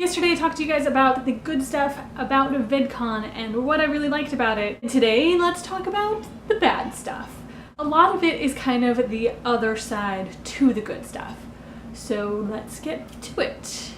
Yesterday I talked to you guys about the good stuff about VidCon and what I really liked about it. And today let's talk about the bad stuff. A lot of it is kind of the other side to the good stuff. So let's get to it.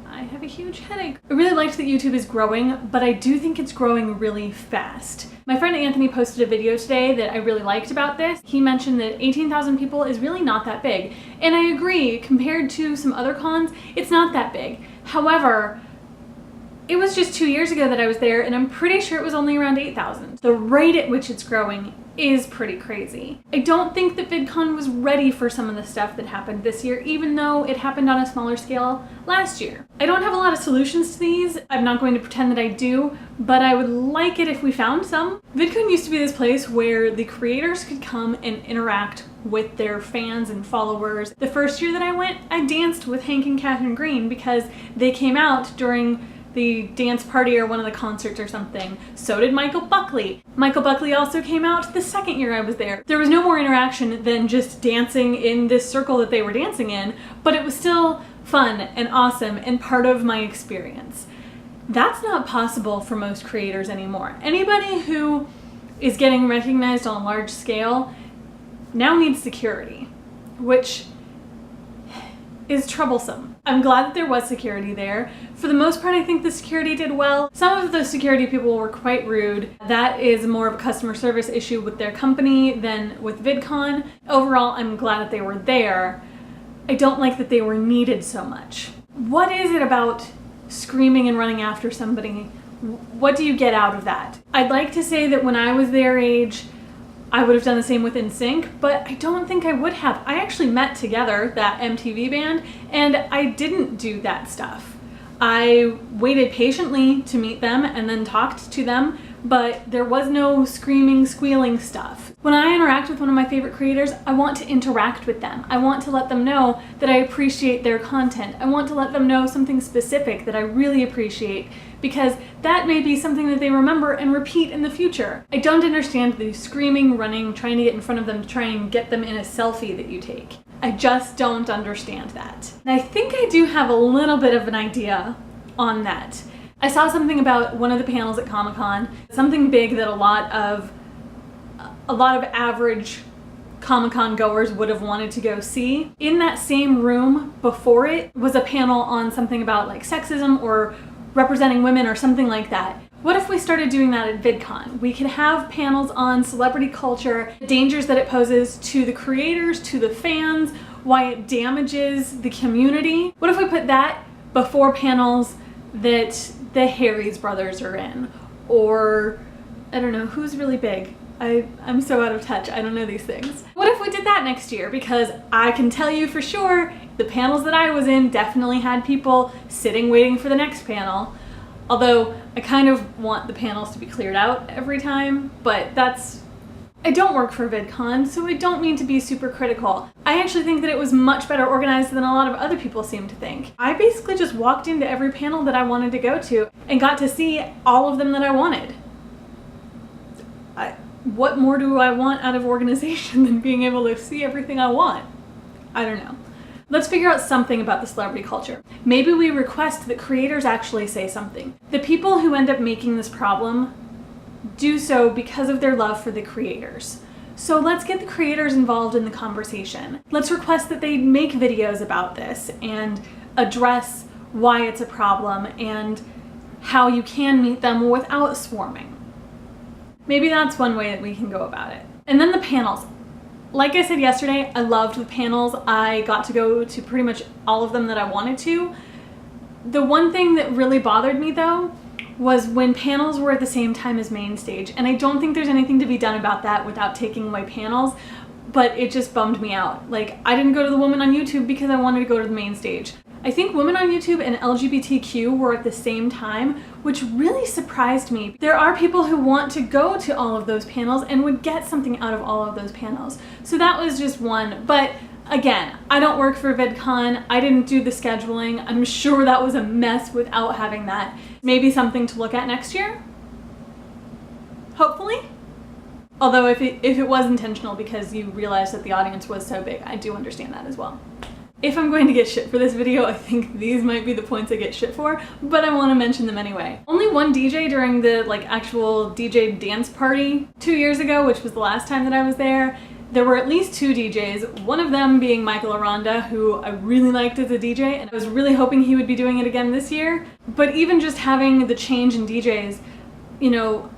I have a huge headache. I really liked that YouTube is growing, but I do think it's growing really fast. My friend Anthony posted a video today that I really liked about this. He mentioned that 18,000 people is really not that big. And I agree, compared to some other cons, it's not that big. However, it was just 2 years ago that I was there, and I'm pretty sure it was only around 8,000. The rate at which it's growing is pretty crazy. I don't think that VidCon was ready for some of the stuff that happened this year, even though it happened on a smaller scale last year. I don't have a lot of solutions to these. I'm not going to pretend that I do, but I would like it if we found some. VidCon used to be this place where the creators could come and interact with their fans and followers. The first year that I went, I danced with Hank and Catherine Green because they came out during the dance party or one of the concerts or something. So did Michael Buckley. Michael Buckley also came out the second year I was there. There was no more interaction than just dancing in this circle that they were dancing in, but it was still fun and awesome and part of my experience. That's not possible for most creators anymore. Anybody who is getting recognized on a large scale now needs security, which is troublesome. I'm glad that there was security there. For the most part, I think the security did well. Some of the security people were quite rude. That is more of a customer service issue with their company than with VidCon. Overall, I'm glad that they were there. I don't like that they were needed so much. What is it about screaming and running after somebody? What do you get out of that? I'd like to say that when I was their age, I would have done the same with NSYNC, but I don't think I would have. I actually met together, that MTV band, and I didn't do that stuff. I waited patiently to meet them and then talked to them, but there was no screaming, squealing stuff. When I interact with one of my favorite creators, I want to interact with them. I want to let them know that I appreciate their content. I want to let them know something specific that I really appreciate, because that may be something that they remember and repeat in the future. I don't understand the screaming, running, trying to get in front of them to try and get them in a selfie that you take. I just don't understand that. And I think I do have a little bit of an idea on that. I saw something about one of the panels at Comic-Con, something big that a lot of average Comic-Con goers would have wanted to go see. In that same room before it was a panel on something about like sexism or representing women or something like that. What if we started doing that at VidCon? We could have panels on celebrity culture, the dangers that it poses to the creators, to the fans, why it damages the community. What if we put that before panels that the Harry's brothers are in? Or, I don't know, who's really big? I'm so out of touch, I don't know these things. What if we did that next year? Because I can tell you for sure, the panels that I was in definitely had people sitting waiting for the next panel. Although I kind of want the panels to be cleared out every time, but I don't work for VidCon, so I don't mean to be super critical. I actually think that it was much better organized than a lot of other people seem to think. I basically just walked into every panel that I wanted to go to and got to see all of them that I wanted. What more do I want out of organization than being able to see everything I want? I don't know. Let's figure out something about the celebrity culture. Maybe we request that creators actually say something. The people who end up making this problem do so because of their love for the creators. So let's get the creators involved in the conversation. Let's request that they make videos about this and address why it's a problem and how you can meet them without swarming. Maybe that's one way that we can go about it. And then the panels. Like I said yesterday, I loved the panels. I got to go to pretty much all of them that I wanted to. The one thing that really bothered me though was when panels were at the same time as main stage. And I don't think there's anything to be done about that without taking away panels, but it just bummed me out. Like, I didn't go to the Women on YouTube because I wanted to go to the main stage. I think Women on YouTube and LGBTQ were at the same time, which really surprised me. There are people who want to go to all of those panels and would get something out of all of those panels. So that was just one, but again, I don't work for VidCon. I didn't do the scheduling. I'm sure that was a mess without having that. Maybe something to look at next year? Hopefully? Although if it was intentional because you realized that the audience was so big, I do understand that as well. If I'm going to get shit for this video, I think these might be the points I get shit for, but I want to mention them anyway. Only one DJ during the actual DJ dance party 2 years ago, which was the last time that I was there. There were at least 2 DJs, one of them being Michael Aranda, who I really liked as a DJ, and I was really hoping he would be doing it again this year. But even just having the change in DJs, you know,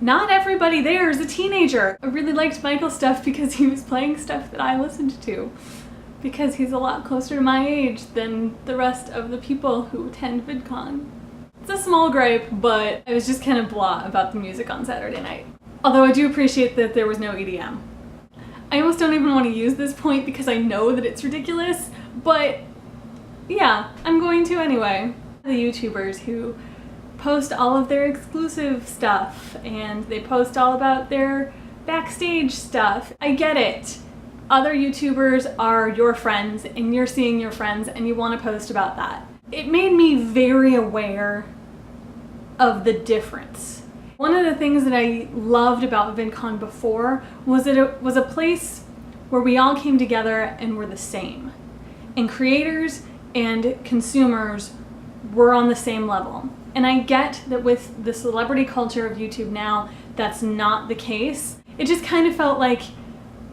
not everybody there is a teenager. I really liked Michael's stuff because he was playing stuff that I listened to, because he's a lot closer to my age than the rest of the people who attend VidCon. It's a small gripe, but I was just kind of blah about the music on Saturday night. Although I do appreciate that there was no EDM. I almost don't even want to use this point because I know that it's ridiculous, but yeah, I'm going to anyway. The YouTubers who post all of their exclusive stuff and they post all about their backstage stuff. I get it. Other YouTubers are your friends and you're seeing your friends and you want to post about that. It made me very aware of the difference. One of the things that I loved about VidCon before was that it was a place where we all came together and were the same. And creators and consumers were on the same level. And I get that with the celebrity culture of YouTube now, that's not the case. It just kind of felt like,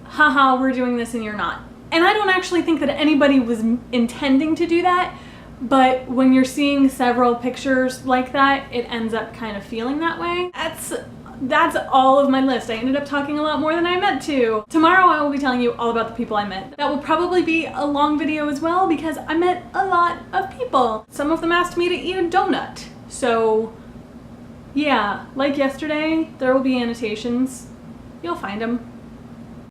haha, we're doing this and you're not. And I don't actually think that anybody was intending to do that, but when you're seeing several pictures like that, it ends up kind of feeling that way. That's all of my list. I ended up talking a lot more than I meant to. Tomorrow I will be telling you all about the people I met. That will probably be a long video as well because I met a lot of people. Some of them asked me to eat a donut. So yeah, like yesterday, there will be annotations. You'll find them.